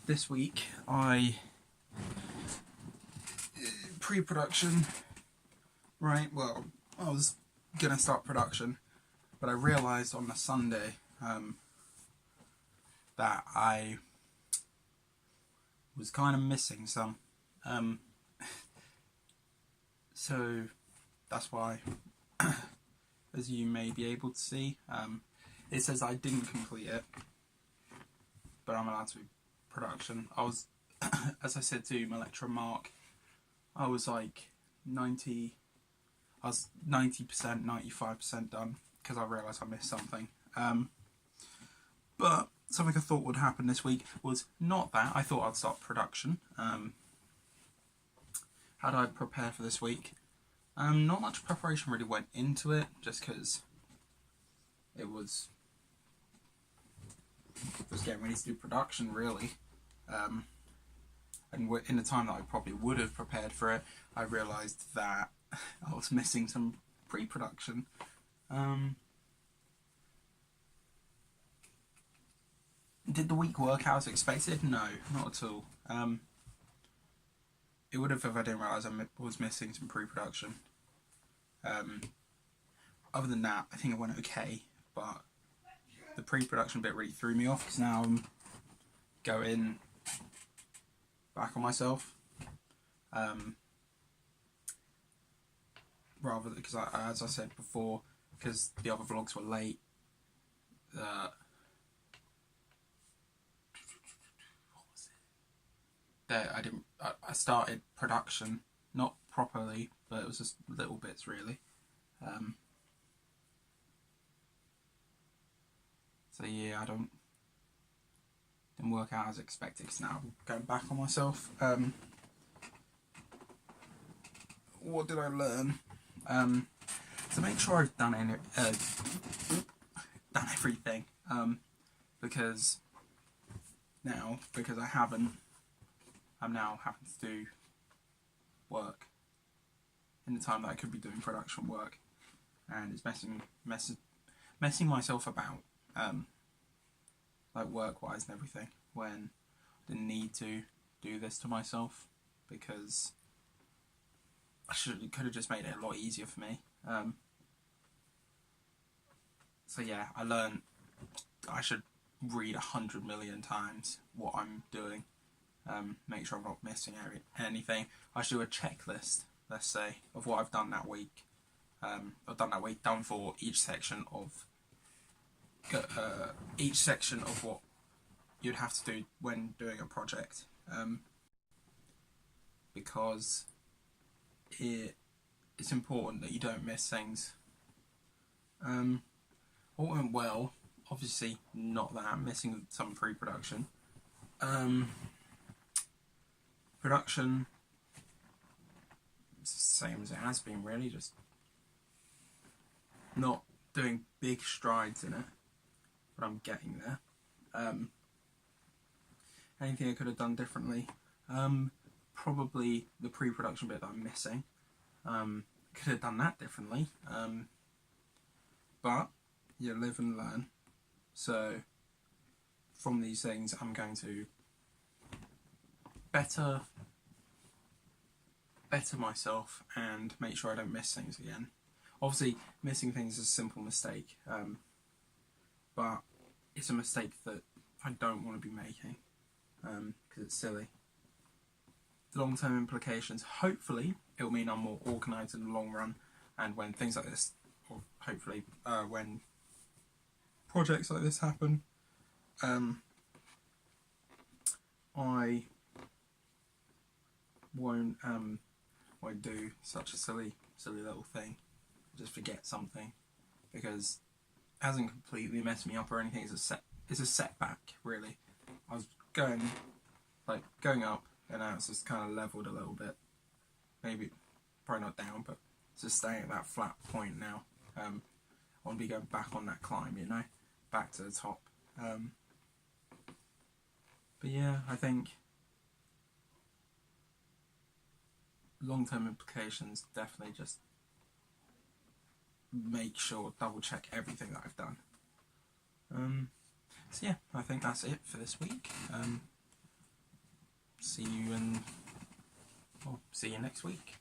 This week pre-production, right, well, I was going to start production, but I realised on the Sunday that I was kind of missing some, so that's why, as you may be able to see, it says I didn't complete it, but I'm allowed to do production. I was, as I said to my lecturer Mark, I was like 90%, 95% done, because I realised I missed something. But something I thought would happen this week was not that. I thought I'd start production. How do I prepare for this week? Not much preparation really went into it, just because it was getting ready to do production, really. And in the time that I probably would have prepared for it, I realised that I was missing some pre-production. Did the week work out as expected? No, not at all. It would have if I didn't realise I was missing some pre-production. Other than that, I think it went okay, but the pre-production bit really threw me off, because now I'm going back on myself. Rather, because as I said before, because the other vlogs were late, what was it? I started production, not properly, but it was just little bits really. So yeah, didn't work out as expected, because now I'm going back on myself. What did I learn? To make sure I've done everything, because I haven't, I'm now having to do work in the time that I could be doing production work, and it's messing myself about, like work-wise and everything, when I didn't need to do this to myself, because could have just made it a lot easier for me. So yeah, I learned I should read 100 million times what I'm doing. Make sure I'm not missing anything. I should do a checklist, let's say, of what I've done that week. Done for each section of what you'd have to do when doing a project, because it's important that you don't miss things. All went well, obviously not that, I'm missing some pre-production. Production, it's the same as it has been really, just not doing big strides in it, but I'm getting there. Anything I could have done differently? Probably the pre-production bit that I'm missing. Could have done that differently, but you live and learn. So from these things, I'm going to better myself and make sure I don't miss things again. Obviously, missing things is a simple mistake, but it's a mistake that I don't want to be making, because it's silly. The long-term implications, hopefully, it will mean I'm more organised in the long run, and when things like this, or hopefully when projects like this happen, I won't do such a silly little thing, just forget something, because it hasn't completely messed me up or anything. It's a setback, really. I was going up, and now it's just kind of levelled a little bit. Maybe, probably not down, but it's just staying at that flat point now. I want to be going back on that climb, you know, back to the top. But yeah, I think long-term implications, definitely just make sure, double check everything that I've done. So yeah, I think that's it for this week. see you next week.